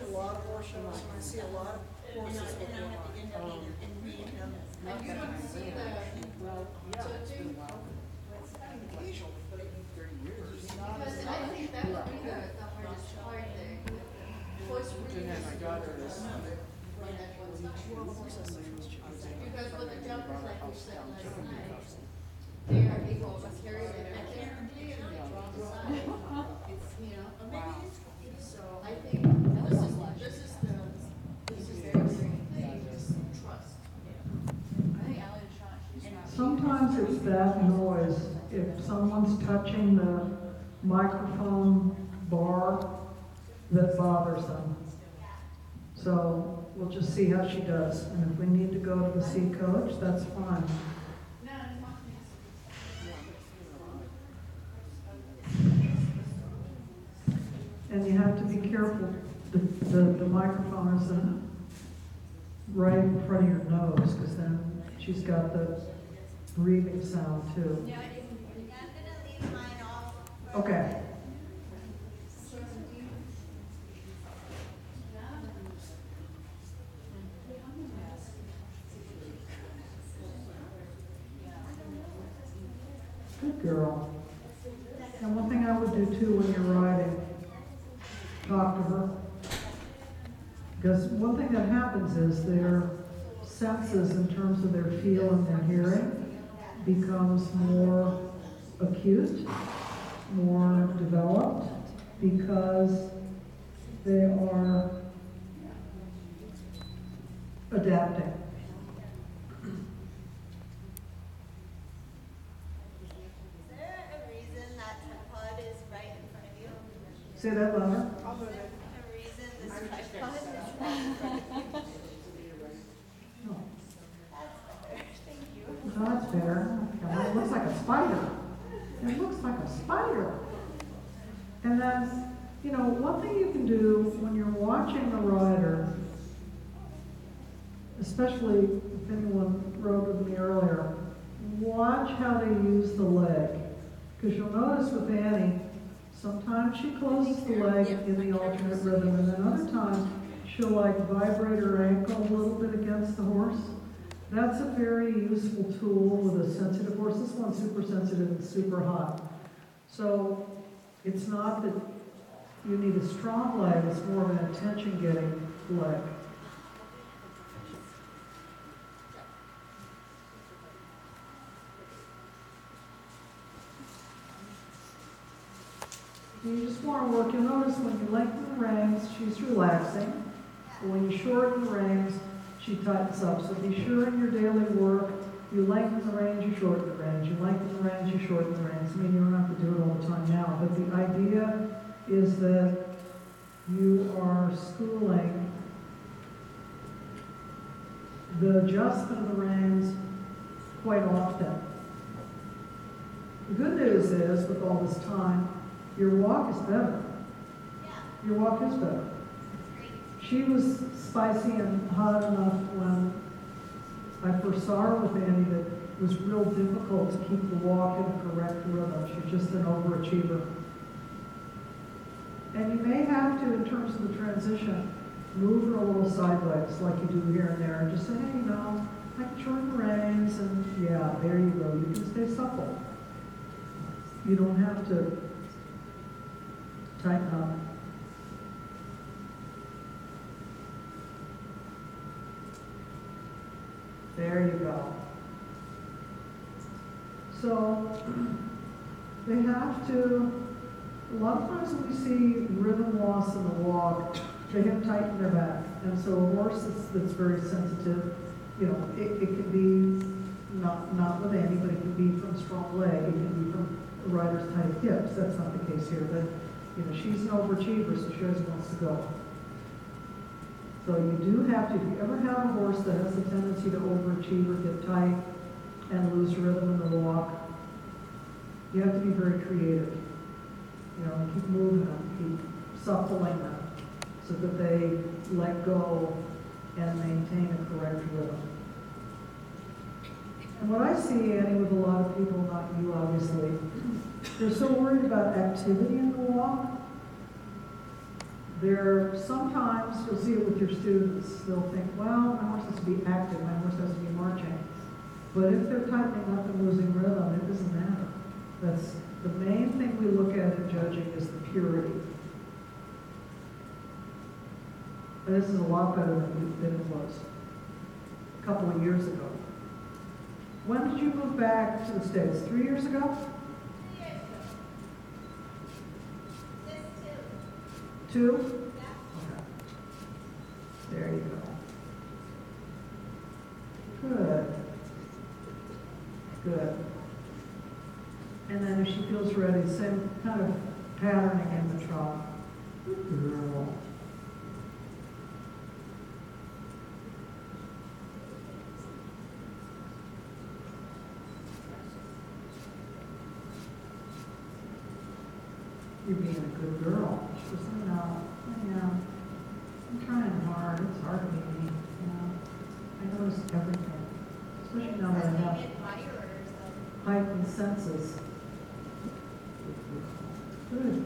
a lot of horse shows, and I see a lot of horses with And I have to end up one. and read them. And you want to see the judging? Occasionally, but Because I think that would be the hardest part there. Horse breeding is run at one time. Because with the jumpers, like you said last night, they are able to carry them technically and they draw the side. You know, so I think this is very, very just trust. I think Ally is shot, she's not. Sometimes it's that noise, if someone's touching the microphone bar, that bothers them. So we'll just see how she does, and if we need to go to the C coach, that's fine. And you have to be careful, the microphone isn't right in front of your nose, because then she's got the breathing sound too. Yeah, I'm gonna leave mine off. Okay. Good girl. And one thing I would do too when you're riding, talk to her. Because one thing that happens is their senses in terms of their feel and their hearing becomes more acute, more developed, because they are adapting. Is there a reason that tripod is right in front of you? Say that louder. I'll move it. A reason this tripod is right in front of you? No. That's better, thank you. No, that's better. It looks like a spider. It looks like a spider. And then, you know, one thing you can do when you're watching the rider, especially if anyone rode with me earlier, watch how they use the leg. Because you'll notice with Annie, sometimes she closes the leg in the alternate rhythm, and then other times she'll like vibrate her ankle a little bit against the horse. That's a very useful tool with a sensitive horse. This one's super sensitive and super hot. So it's not that you need a strong leg, it's more of an attention-getting leg. You just want to work. You'll notice when you lengthen the reins, she's relaxing. But when you shorten the reins, she tightens up. So be sure in your daily work, you lengthen the reins, you shorten the reins. You lengthen the reins, you shorten the reins. I mean, you don't have to do it all the time now. But the idea is that you are schooling the adjustment of the reins quite often. The good news is, with all this time, your walk is better. Yeah, Your walk is better. great. She was spicy and hot enough when I first saw her with Annie that it was real difficult to keep the walk in a correct rhythm. She's just an overachiever. And you may have to, in terms of the transition, move her a little sideways like you do here and there, and just say, hey, you know, I can shorten the reins, and yeah, there you go. You can stay supple. You don't have to tighten up. There you go. So they have to, a lot of times when we see rhythm loss in the walk, they have tightened their back. And so a horse that's very sensitive, you know, it can be not with Annie, but it can be from strong leg, it can be from the rider's tight hips. That's not the case here. But you know, she's an overachiever, so she always wants to go. So you do have to, if you ever have a horse that has a tendency to overachieve or get tight and lose rhythm in the walk, you have to be very creative. You know, keep moving them, keep suppling them so that they let go and maintain a correct rhythm. And what I see, Annie, with a lot of people, not you obviously, they're so worried about activity in the walk Sometimes you'll see it with your students, they'll think, well, my horse has to be active, my horse has to be marching. But if they're tightening up and losing rhythm, it doesn't matter. That's the main thing we look at in judging is the purity. And this is a lot better than it was a couple of years ago. When did you move back to the States? 3 years ago? 3 years ago. Just 2? yeah. Okay. There you go. Good. Good. And then if she feels ready, same kind of patterning in the trot. Good girl. You're being a good girl. She was like, no, yeah, I'm trying hard. It's hard to be me. I notice everything, especially now that I have Get admirers of heightened senses. Good.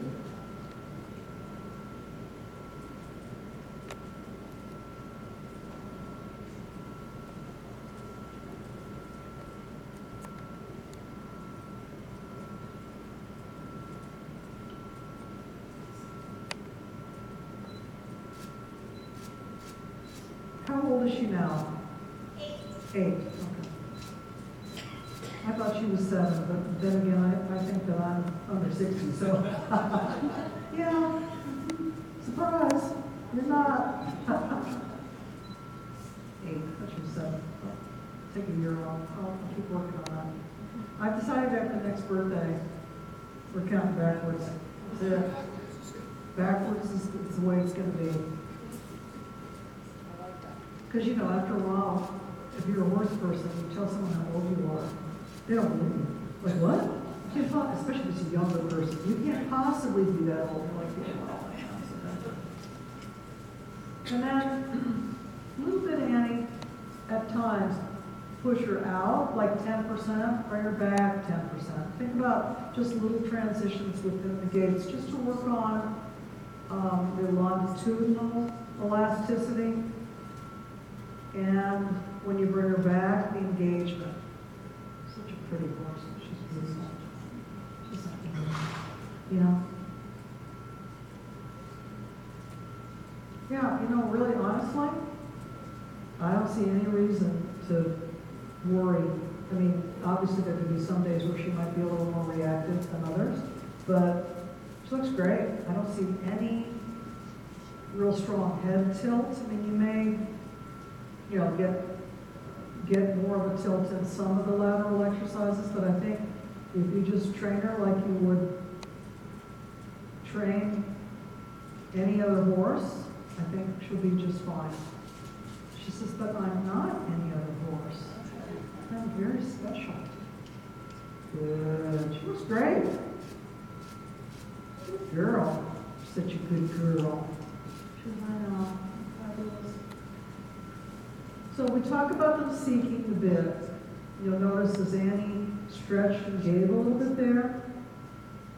How old is she now? 8. 8. Okay. I thought she was 7, but then again, I think that I'm under 60, so. Yeah. Surprise. You're not. 8. I thought she was 7. Take a year off. I'll keep working on that. I've decided after next birthday, we're counting backwards. That's it. Backwards is the way it's going to be. Because, you know, after a while, if you're a horse person, you tell someone how old you are, they don't believe you. Like, what? You can't especially if it's a younger person. You can't possibly be that old. You're like, yeah, well, I am. And then, a little bit, Annie, at times, push her out, like 10%, bring her back 10%. Think about just little transitions within the gaits, just to work on the longitudinal elasticity. And when you bring her back, the engagement. Such a pretty horse. She's beautiful. She's you know. Yeah, you know, really honestly, I don't see any reason to worry. I mean, obviously there could be some days where she might be a little more reactive than others, but she looks great. I don't see any real strong head tilt. I mean, you may, you know, get more of a tilt in some of the lateral exercises, but I think if you just train her like you would train any other horse, I think she'll be just fine. She says, but I'm not any other horse. I'm very special. Good. She looks great. Good girl. Such a good girl. She was, I know. Fabulous. So we talk about them seeking the bit. You'll notice as Annie stretched and gave a little bit there,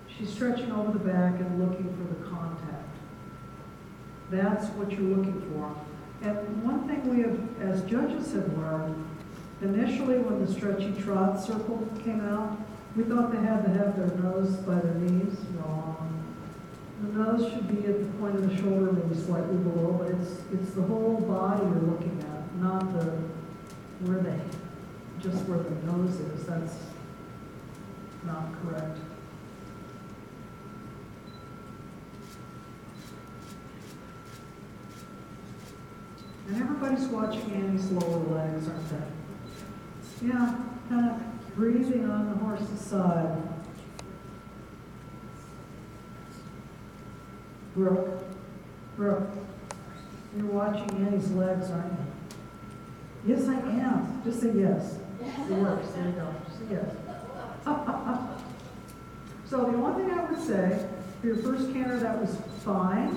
she's stretching over the back and looking for the contact. That's what you're looking for. And one thing we have, as judges have learned, initially when the stretchy trot circle came out, we thought they had to have their nose by their knees. Wrong. The nose should be at the point of the shoulder, maybe slightly below, but it's the whole body you're looking at, not just where the nose is. That's not correct. And everybody's watching Annie's lower legs, aren't they? Yeah, kind of breathing on the horse's side. Brooke, you're watching Annie's legs, aren't you? Yes, I am. Just say yes. It works. There you go. Just say yes. So the only thing I would say, for your first canter, that was fine.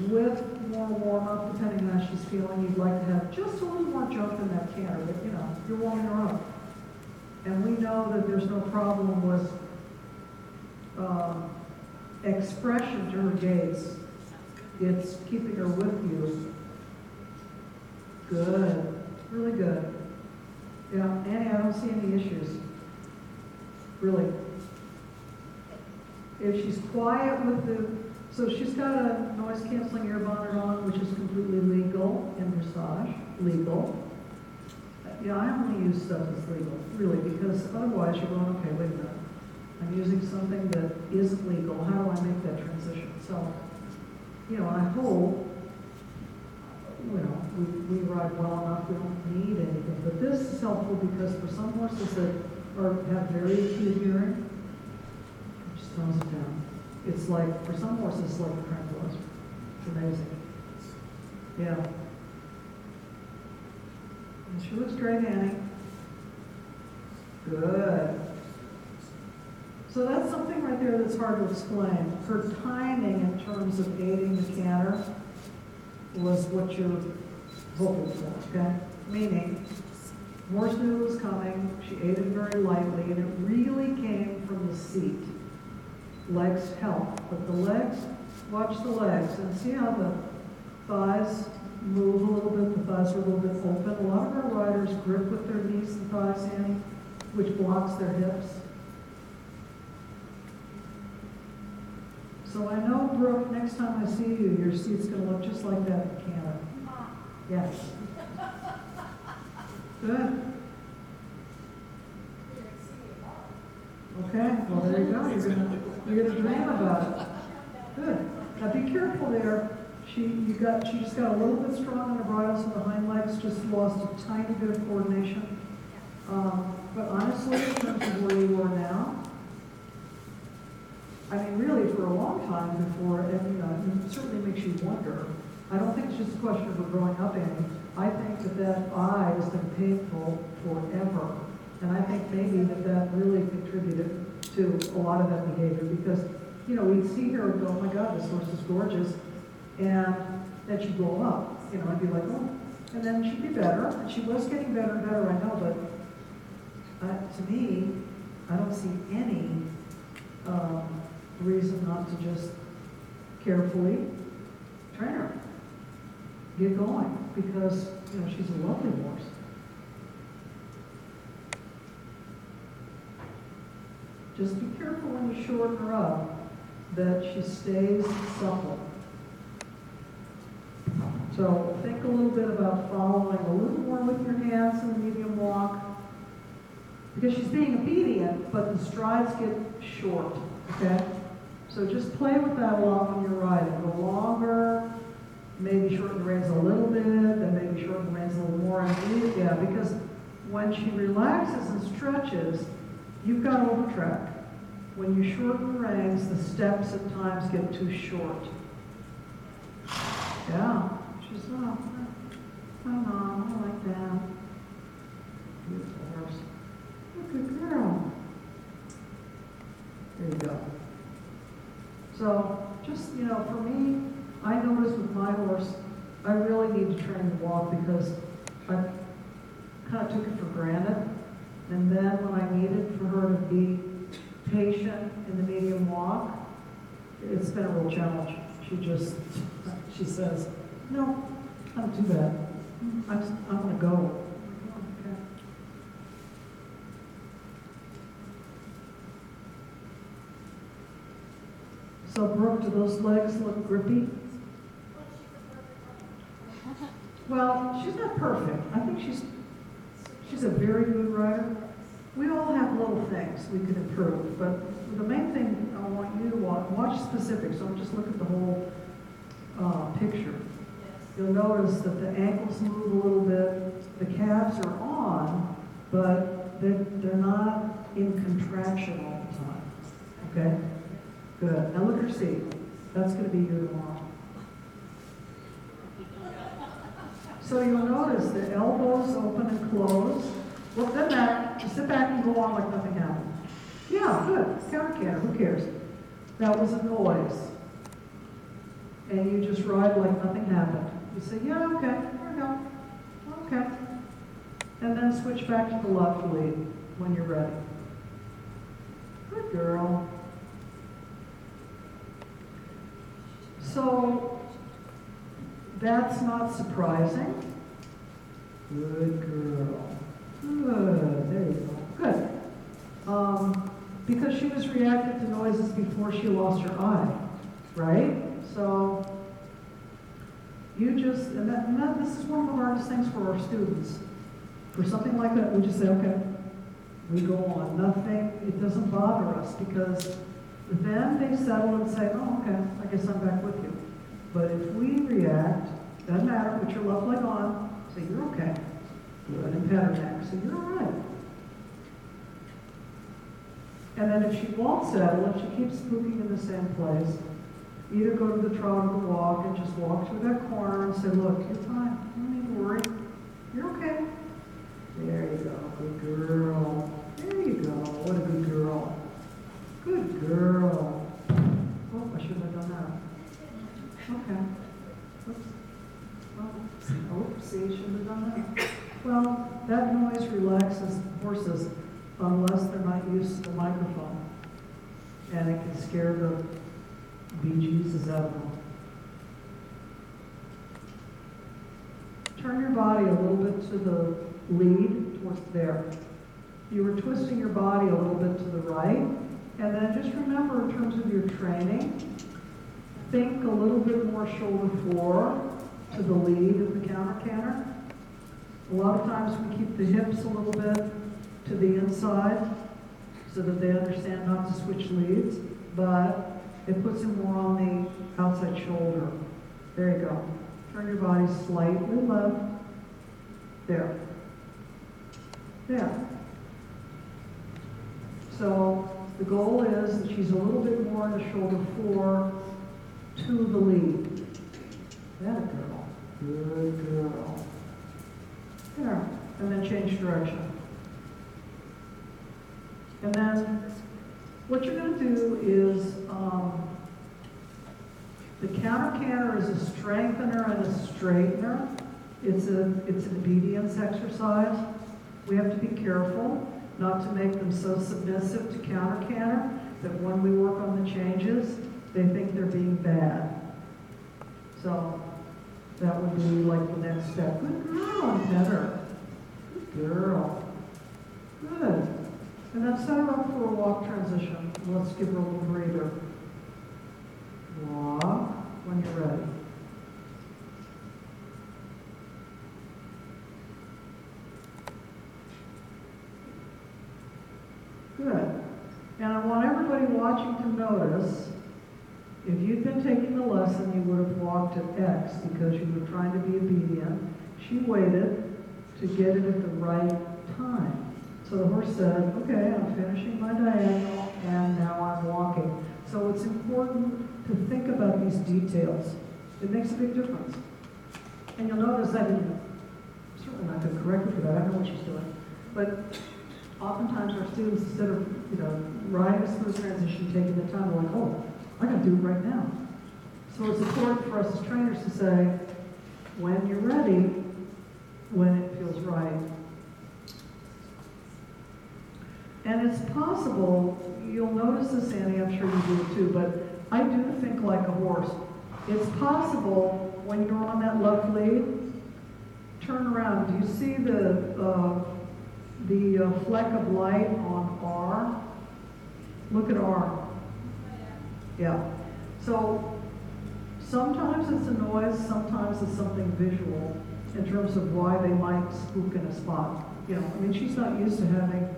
With more warm-up, depending on how she's feeling, you'd like to have just a little more jump in that canter, but you know, you're warming her up. And we know that there's no problem with expression to her gaze. It's keeping her with you. Good, really good. Yeah, Annie, I don't see any issues. Really. If she's quiet with the, so she's got a noise canceling ear bonnet on, which is completely legal in dressage, legal. Yeah, I only use stuff that's legal, really, because otherwise you're going, okay, wait a minute. I'm using something that isn't legal. How do I make that transition? So, you know, I hope, you know, we ride well enough, we don't need anything. But this is helpful because for some horses that have very acute hearing, it just tones it down. It's like, for some horses, it's like a tranquilizer. It's amazing. Yeah. And she looks great, Annie. Good. So that's something right there that's hard to explain. Her timing in terms of aiding the canter was what you're hoping for, okay? Meaning, horse knew it was coming, she aided very lightly, and it really came from the seat. Legs help, but the legs, watch the legs, and see how the thighs move a little bit, the thighs are a little bit open. A lot of our riders grip with their knees and thighs, Annie, which blocks their hips. So I know, Brooke, next time I see you, your seat's going to look just like that in Canada. Yes. Good. Okay, well, there you go. You're gonna dream about it. Good. Now be careful there. She just got a little bit strong on the bridle, so the hind legs just lost a tiny bit of coordination. But honestly, in terms of where you are now, I mean, really, for a long time before, and it certainly makes you wonder. I don't think it's just a question of her growing up, Annie. I think that eye has been painful forever. And I think maybe that really contributed to a lot of that behavior because, you know, we'd see her and go, oh my God, this horse is gorgeous. And then she'd grow up, you know, I'd be like, oh. And then she'd be better. And she was getting better and better, I know, but to me, I don't see any reason not to just carefully train her. Get going, because, you know, she's a lovely horse. Just be careful when you shorten her up that she stays supple. So think a little bit about following a little more with your hands in the medium walk, because she's being obedient, but the strides get short, okay? So just play with that a lot when you're riding. Go longer, maybe shorten the reins a little bit, then maybe shorten the reins a little more. And yeah, because when she relaxes and stretches, you've got to overtrack. When you shorten the reins, the steps at times get too short. Yeah, she's, oh, come on, I like that. Beautiful horse. Good girl. There you go. So, just, you know, for me, I noticed with my horse, I really need to train the walk because I kind of took it for granted. And then when I needed for her to be patient in the medium walk, it's been a real challenge. She says, no, not too bad. I want to go. Okay. So Brooke, do those legs look grippy? Well, she's not perfect. I think she's a very good rider. We all have little things we could improve, but the main thing I want you to watch specifics. Don't just look at the whole picture. You'll notice that the ankles move a little bit. The calves are on, but they're not in contraction all the time. Okay? Good. Now look her seat. That's going to be here tomorrow. So you'll notice the elbows open and close. Well, then that, just sit back and go on like nothing happened. Yeah, good. Counter, who cares? That was a noise. And you just ride like nothing happened. You say, yeah, okay, there we go. Okay. And then switch back to the left lead when you're ready. Good girl. So that's not surprising. Good girl. Good. There you go. Good. Because she was reacting to noises before she lost her eye, right? So you just, this is one of the hardest things for our students. For something like that, we just say, okay, we go on. Nothing, it doesn't bother us because then they settle and say, oh, okay, I guess I'm back with you. But if we react, doesn't matter, put your left leg on, say, you're okay. Good, and pat her neck, say, you're all right. And then if she won't settle, if she keeps spooking in the same place, either go to the trot or the walk and just walk through that corner and say, look, you're fine, don't need to worry, you're okay. There you go, good girl. There you go, what a good girl. Good girl. Oh, I shouldn't have done that. Okay. Oops. Oh, see, shouldn't have done that. Well, that noise relaxes horses unless they're not used to the microphone. And it can scare the bejesus out of them. Turn your body a little bit to the lead towards there. You were twisting your body a little bit to the right. And then just remember in terms of your training, think a little bit more shoulder floor to the lead of the counter canter. A lot of times we keep the hips a little bit to the inside so that they understand not to switch leads, but it puts them more on the outside shoulder. There you go. Turn your body slightly left. There. There. So the goal is that she's a little bit more in the shoulder floor to the lead. That girl. Good girl. There. And then change direction. And then what you're going to do is the counter canter is a strengthener and a straightener. It's an obedience exercise. We have to be careful not to make them so submissive to counter canter that when we work on the changes, they think they're being bad. So that would be like the next step. Good girl, and pet her. Good girl. Good. And then set her up for a walk transition. Let's give her a little breather. Walk when you're ready. Good. And I want everybody watching to notice, if you'd been taking the lesson, you would have walked at X because you were trying to be obedient. She waited to get it at the right time. So the horse said, okay, I'm finishing my diagonal, and now I'm walking. So it's important to think about these details. It makes a big difference. And you'll notice that I'm certainly not going to correct her for that. I know what she's doing. But oftentimes our students, instead of, riding us through the transition, taking the time, they're like, oh, I got to do it right now. So it's important for us as trainers to say, when you're ready, when it feels right. And it's possible, you'll notice this, Annie, I'm sure you do too, but I do think like a horse. It's possible when you're on that left lead, turn around. Do you see the fleck of light on R? Look at R. Yeah. So sometimes it's a noise, sometimes it's something visual in terms of why they might spook in a spot. She's not used to having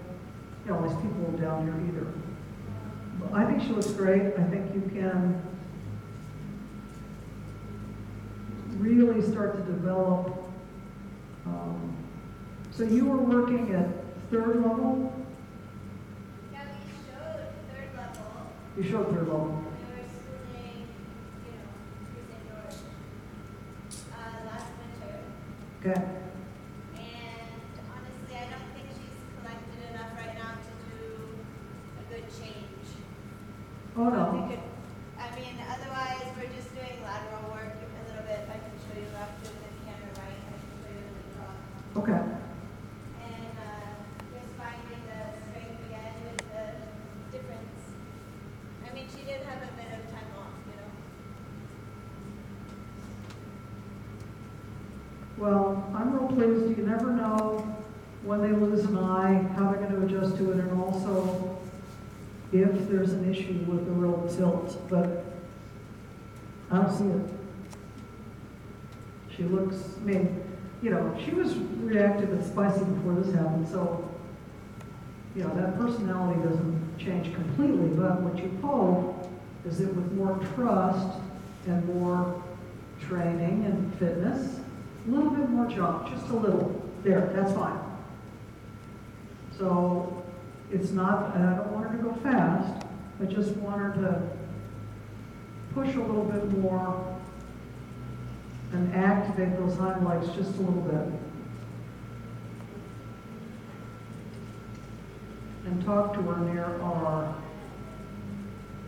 all these people down here either. But I think she looks great. I think you can really start to develop. So you were working at third level? Yeah, we showed third level. You showed third level. We were schooling, indoors last winter. Okay. And honestly, I don't think she's collected enough right now to do a good change. Oh But no. we could, otherwise we're just doing lateral work a little bit. I can show you after the camera, right? I can show you the draw. Okay. And just finding the strength again with the difference. She did have a bit of time off, Well, I'm real pleased. You never know when they lose an eye, how they're going to adjust to it, and also if there's an issue with the real tilt. But I don't see it. She looks, I mean, you know, she was reactive and spicy before this happened, so, you know, that personality doesn't change completely, but what you hope is that with more trust and more training and fitness, a little bit more jump, just a little. There, that's fine. So it's not, and I don't want her to go fast, I just want her to push a little bit more and activate those hind legs just a little bit. And talk to her near R.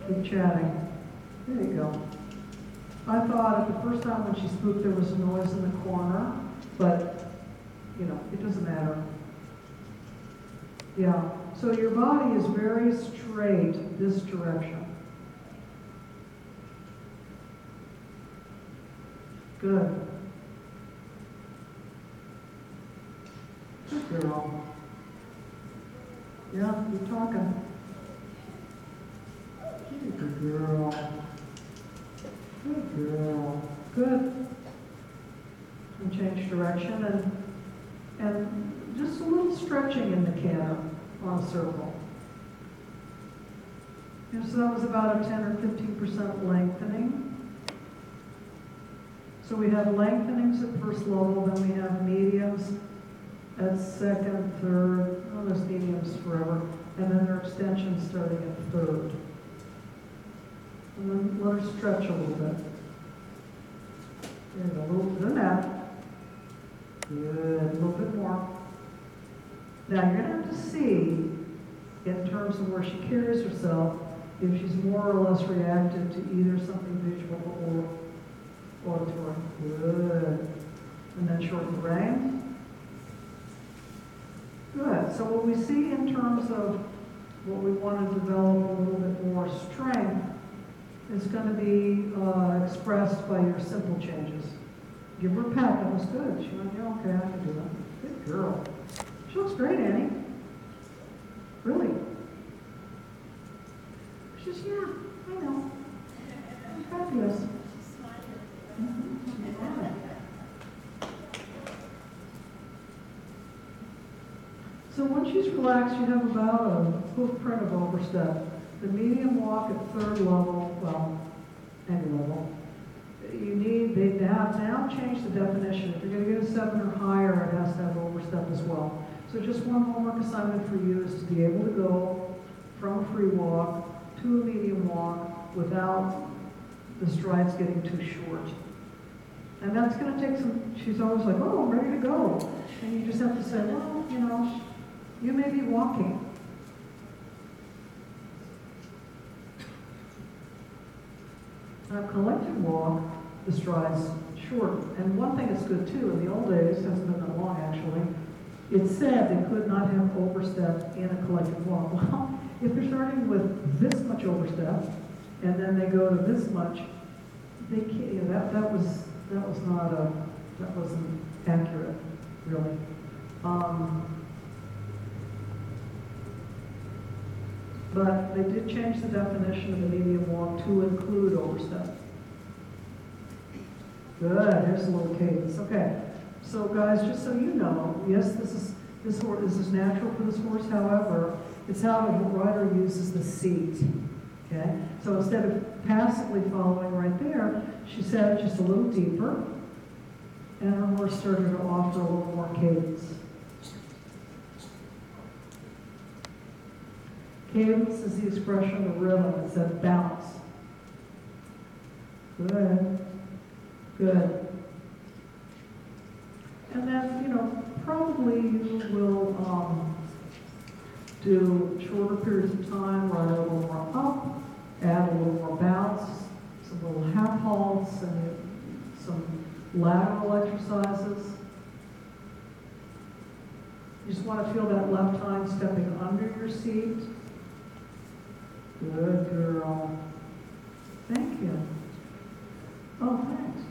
Keep chatting. There you go. I thought at the first time when she spooked there was a noise in the corner, but, you know, it doesn't matter. Yeah, so your body is very straight this direction. Good. Good girl. Yeah, keep talking. Good girl. Good girl. Good. And change direction and just a little stretching in the canter on a circle. And so that was about a 10 or 15% lengthening. So we have lengthenings at first level, then we have mediums at second, third, well, there's mediums forever, and then there are extensions starting at third. And then let her stretch a little bit. There you go, a little bit of that. Good, a little bit more. Now you're going to have to see, in terms of where she carries herself, if she's more or less reactive to either something visual or auditory. Good. And then shorten the reins. Good. So what we see in terms of what we want to develop a little bit more strength is going to be expressed by your simple changes. Give her a pat. That was good. She went, yeah, okay, I can do that. Good girl. She looks great, Annie. Really. She's, yeah, I know. Fabulous. So once she's relaxed, you have about a footprint of overstep. The medium walk at third level, well, any level, they have now changed the definition. If you're going to get a 7 or higher, it has to have overstep as well. So just one homework assignment for you is to be able to go from a free walk to a medium walk without the strides getting too short. And that's going to take some, she's always like, oh, I'm ready to go. And you just have to say, well, you know, you may be walking. A collective walk, the strides short. And one thing that's good too, in the old days, hasn't been that long actually, it said they could not have overstep in a collective walk. Well, if they're starting with this much overstep, and then they go to this much, they can't, you know, that wasn't accurate, really. But they did change the definition of the medium walk to include overstep. Good, here's a little cadence. Okay, so guys, just so you know, yes, this is natural for this horse. However, it's how the rider uses the seat. Okay, so instead of passively following right there, she sat just a little deeper, and her horse started to offer a little more cadence. Cadence is the expression of rhythm. It's that bounce. Good. Good. And then, you know, probably you will do shorter periods of time, ride a little more up, add a little more bounce, some little half halts, and some lateral exercises. You just want to feel that left hind stepping under your seat. Good girl. Thank you. Oh, thanks.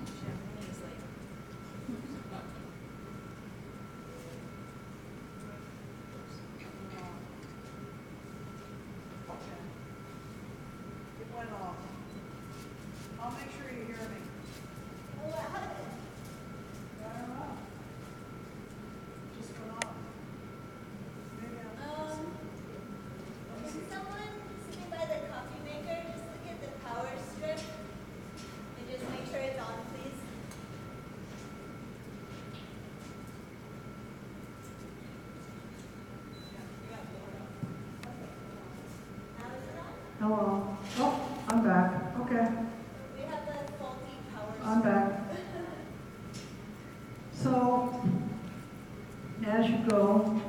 go,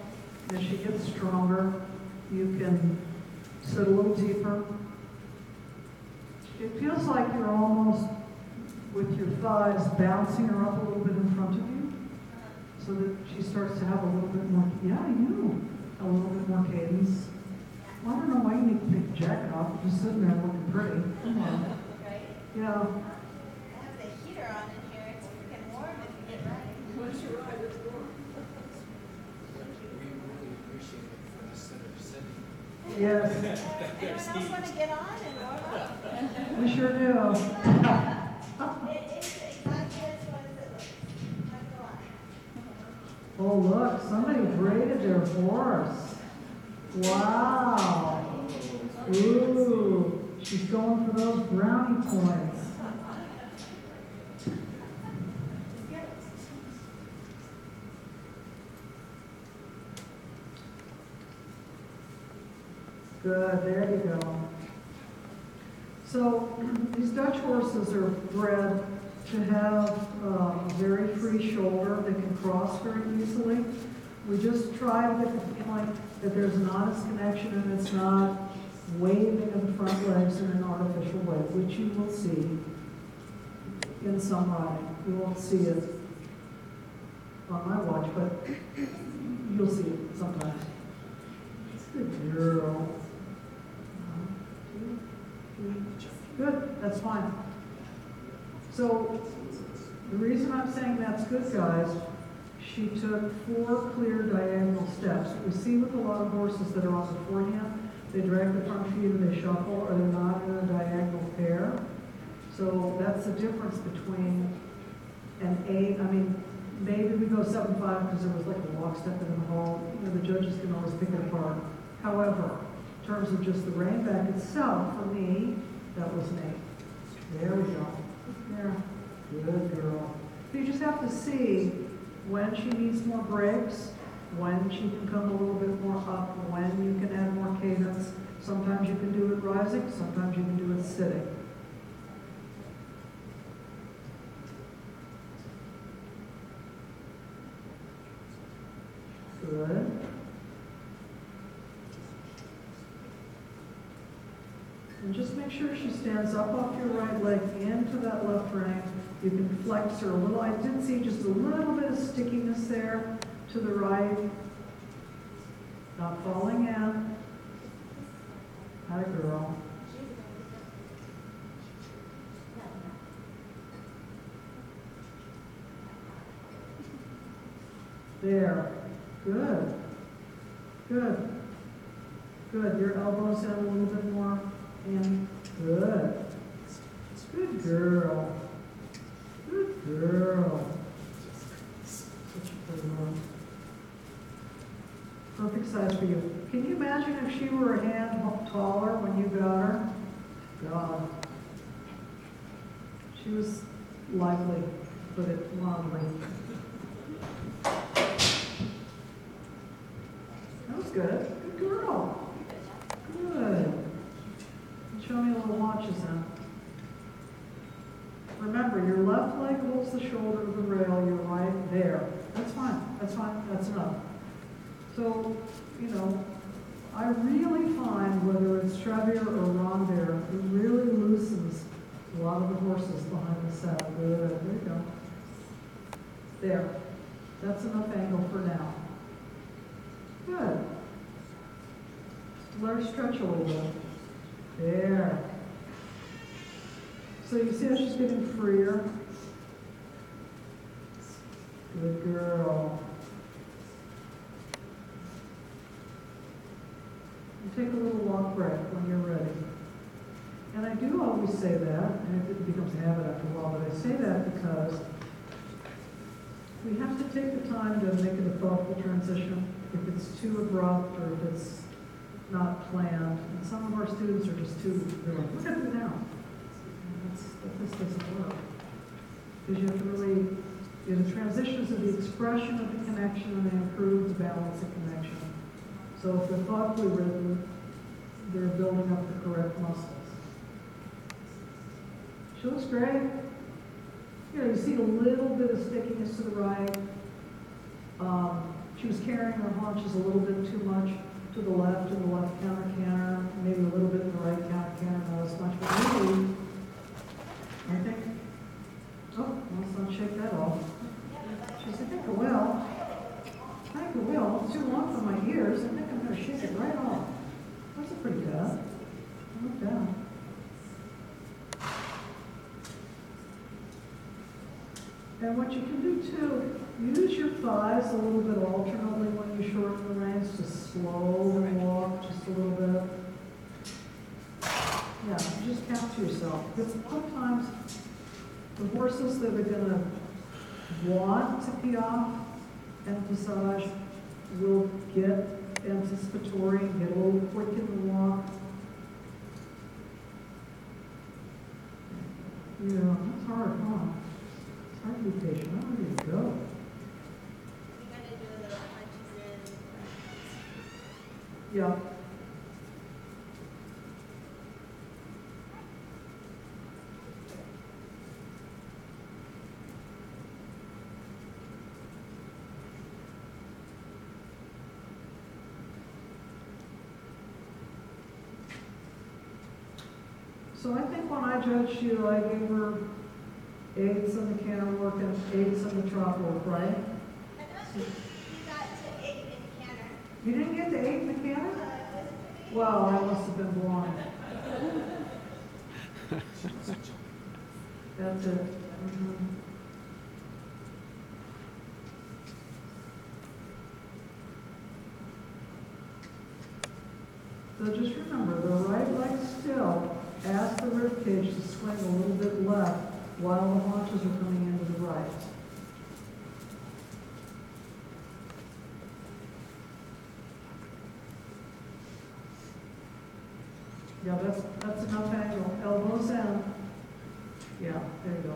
as she gets stronger, you can sit a little deeper. It feels like you're almost, with your thighs, bouncing her up a little bit in front of you, so that she starts to have a little bit more, a little bit more cadence. Well, I don't know why you need to take the jacket off, you're just sitting there looking pretty. Come on. Right? Yeah, I have the heater on in here, it's freaking warm if you get ready. Once you're right, it's warm. We really appreciate it for us that are sitting. yes, Anyone else want to get on and warm up? we sure do. It is exactly as fun as it looks. Not gonna lie. Oh, look, somebody braided their horse. Wow. Ooh, she's going for those brownie points. Good, there you go. So these Dutch horses are bred to have a very free shoulder. They can cross very easily. We just try to get the point that there's an honest connection and it's not waving of the front legs in an artificial way, which you will see in some riding. You won't see it on my watch, but you'll see it sometimes. Good girl. Good, that's fine. So, the reason I'm saying that's good, guys, she took 4 clear diagonal steps. We see with a lot of horses that are on the forehand, they drag the front feet and they shuffle, or they're not in a diagonal pair. So that's the difference between an 8, maybe we go 7-5 because there was like a walk step in the hall. The judges can always pick it apart. However, in terms of just the rein back itself, for me, that was an 8. There we go. There. Good girl. So you just have to see when she needs more breaks, when she can come a little bit more up, when you can add more cadence. Sometimes you can do it rising, sometimes you can do it sitting. Good. And just make sure she stands up off your right leg into that left rein. You can flex her a little. I did see just a little bit of stickiness there to the right. Not falling in. Atta girl. There. Good. Good. Good. Your elbows in a little bit more. And good. Good girl. Good girl. Such a pretty one. Perfect size for you. Can you imagine if she were a hand taller when you got her? God. She was lively, put it mildly. That was good. Good girl. Good. Show me a little watches now. Remember, your left leg holds the shoulder of the rail, your right there. That's fine. That's fine. That's enough. So, I really find whether it's Trevier or Rondere, it really loosens a lot of the horses behind the saddle. Good. There you go. There. That's enough angle for now. Good. Let her stretch a little bit. There. So you see how she's getting freer? Good girl. And take a little walk break when you're ready. And I do always say that, and it becomes a habit after a while, but I say that because we have to take the time to make it a thoughtful transition. If it's too abrupt or if it's not planned, and some of our students are just too, they're like, look at it now. This doesn't work. Because you have to really, the transitions of the expression of the connection and they improve the balance of connection. So if they're thoughtfully written, they're building up the correct muscles. She looks great. You see a little bit of stickiness to the right. she was carrying her haunches a little bit too much to the left in the left canter, maybe a little bit in the right canter, not as much, but really, I think, oh, let's not shake that off. She said, I think I will, it's too long for my ears, I think I'm gonna shake it right off. That's a pretty good. Look down. And what you can do too, use your thighs a little bit alternately when you shorten the reins to slowly walk just a little bit. Yeah, you just count to yourself. Because sometimes the horses that are going to want to piaffe and passage will get anticipatory and get a little quick in the walk. Yeah, that's hard, huh? It's hard to be patient. I'm ready to go. You're gonna do a little punches in. Yeah. So I think when I judged you, I gave her 8s in the canter work and 8s in the trot work, right? I don't think you got to 8 in canter. You didn't get to 8 in the canter? It was pretty. Well, I must have been blind. That's it. Mhm. So just remember, the right leg still, ask the rib cage to swing a little bit left while the haunches are coming into the right. Yeah, that's enough angle. Elbows in. Yeah, there you go.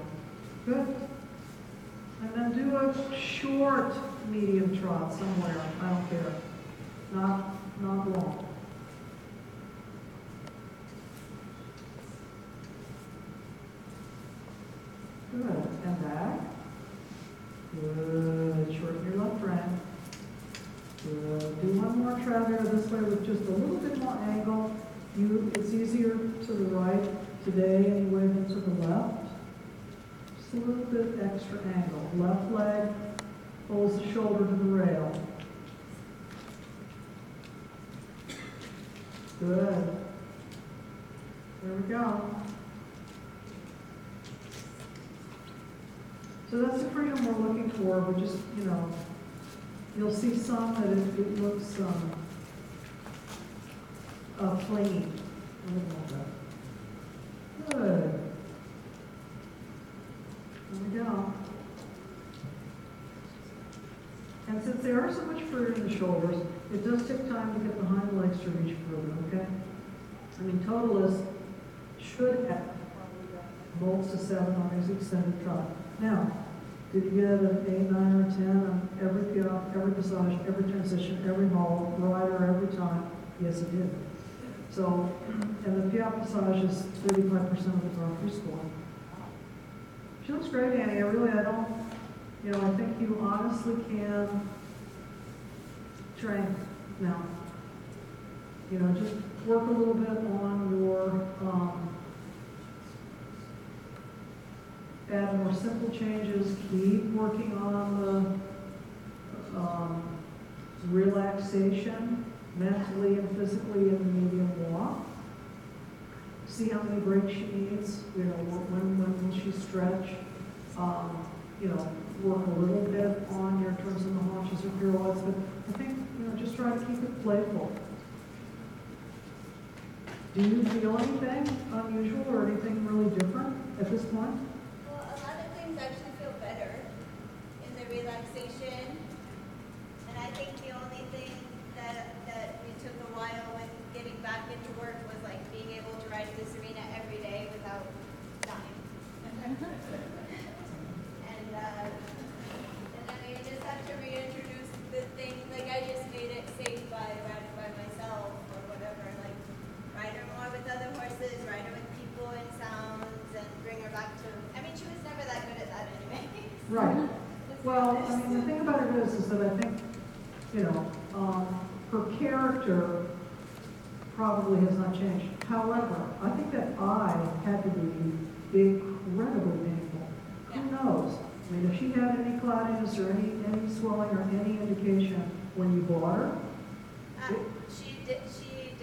Good. And then do a short medium trot somewhere. I don't care. Not long. Good. And back. Good. Shorten your left rein. Good. Do one more trot this way with just a little bit more angle. It's easier to the right today anyway than to the left. Just a little bit extra angle. Left leg pulls the shoulder to the rail. Good. There we go. So that's the freedom we're looking for. We just, you'll see some that it looks clean. A little more. Good. There we go. And since there are so much fruit in the shoulders, it does take time to get the hind legs to reach further, okay? I mean, totalist should have bolts to 7 on his extended trot. Now, did you get an 8, 9, or 10 on every piaffe, every passage, every transition, every haul, rider, every time? Yes, it did. So, and the piaffe passage is 35% of the Grand Prix score. She looks great, Annie. I think you honestly can train now. Just work a little bit on your, add more simple changes, keep working on the relaxation, mentally and physically in the medium walk. See how many breaks she needs, when will she stretch, work a little bit on your terms of the haunches or pirouettes, but I think, just try to keep it playful. Do you feel anything unusual or anything really different at this point? Well, a lot of things actually feel better in the relaxation. And I think the only thing that we took a while when getting back into work was like being able to ride this arena every day without dying. And then we just have to reintroduce the thing, like I just made it safe by riding by myself or whatever, like ride her more with other horses, ride her with people and sounds, and bring her back to, she was never that good at that anyway. Right. Well, the thing about it is that I think you know, her character probably has not changed. However, I think that eye had to be incredibly painful. Who knows? I mean, if she had any cloudiness or any swelling or any indication when you bought her, She didn't, She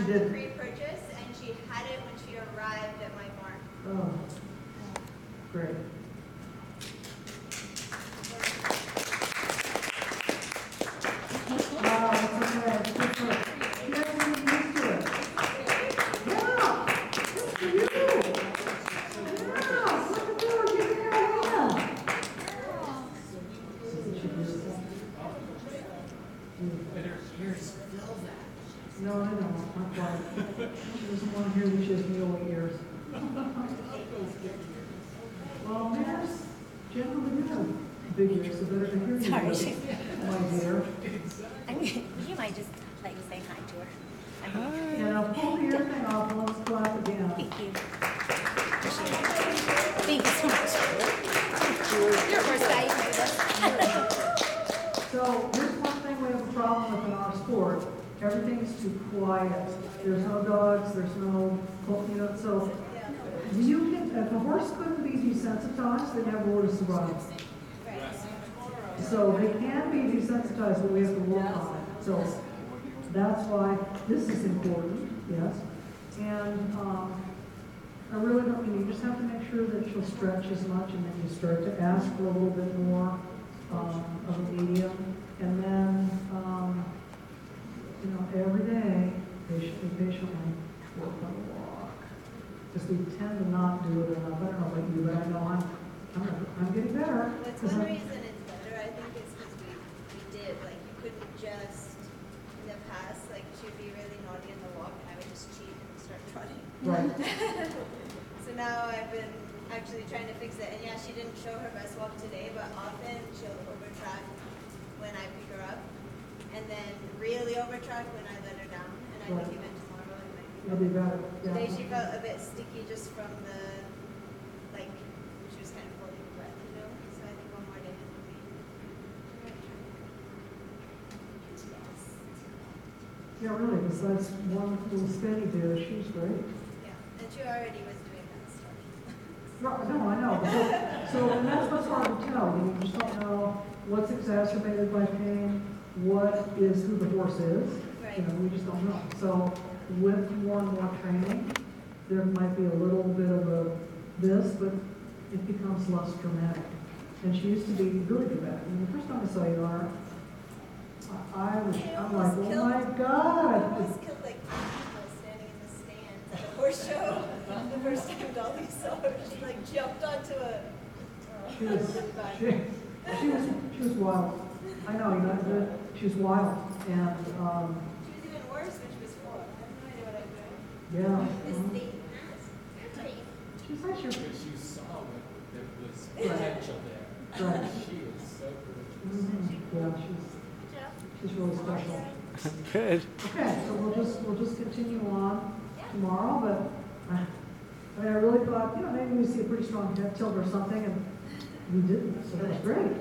the didn't. pre-purchase, and she had it when she arrived at my barn. oh, great. Wow, it's okay. It's good for, she hasn't been used to it. Yeah, good for you. Yeah, look at her, give me your hand. And her ears fill that. No, not quite. She doesn't want to hear that she has muley ears. Well, mares generally do have big ears, so better to hear you. Sorry. My dear. I mean, you might just like say hi to her. And I'll pull the ear thing off, and let's clap again. Thank you. Thank you so much. You're a first guy, you know this. So here's one thing we have a problem with in our sport. Everything's too quiet. There's no dogs, there's no, you know, so you can, if a horse couldn't be desensitized, they never would have survived. So they can be desensitized, but we have to work on it. So that's why this is important, yes. And I really don't, you just have to make sure that she'll stretch as much, and then you start to ask for a little bit more of a medium. And then, you know, every day, patiently work on the walk. Because we tend to not do it enough. I don't know about you, but I know I'm getting better. That's one reason it's better, I think, is because we did, like, you couldn't just, in the past, like, she would be really naughty in the walk, and I would just cheat and start trotting. Right. So now I've been actually trying to fix it, and yeah, she didn't show her best walk today, but often she'll overtrack when I pick her up, and then really overtrack when I let her down, and I Right. think even tomorrow it might be It'll better. be better. Yeah. Today she felt a bit sticky just from the, like, she was kind of holding her breath, you know, so I think one more day it will be. Yeah, really, besides one little spinny there, she was great. Yeah, and she already was doing that stuff. No, I know. So, and that's what's hard to tell. You just don't know what's exacerbated by pain, what is who the horse is. Right. You know, we just don't know. So with more and more training, there might be a little bit of a this, but it becomes less dramatic. And she used to be really dramatic. I mean, the first time I saw you, Laura, I'm like, oh my I God. almost killed like 2 people standing in the stands at a horse show. The first time Dolly saw her, she like jumped onto a. She was wild. I know, you know, she was wild. And, She was even worse when she was 4. I have no idea what I'm doing. yeah. This thing. She's like, sure. Because you saw what there was Right. potential there. Right. She is so good. Yeah, she's really special. Good. Okay, so we'll just continue on tomorrow, but I mean, I really thought, you know, maybe we see a pretty strong head tilt or something, and we didn't, so that was great.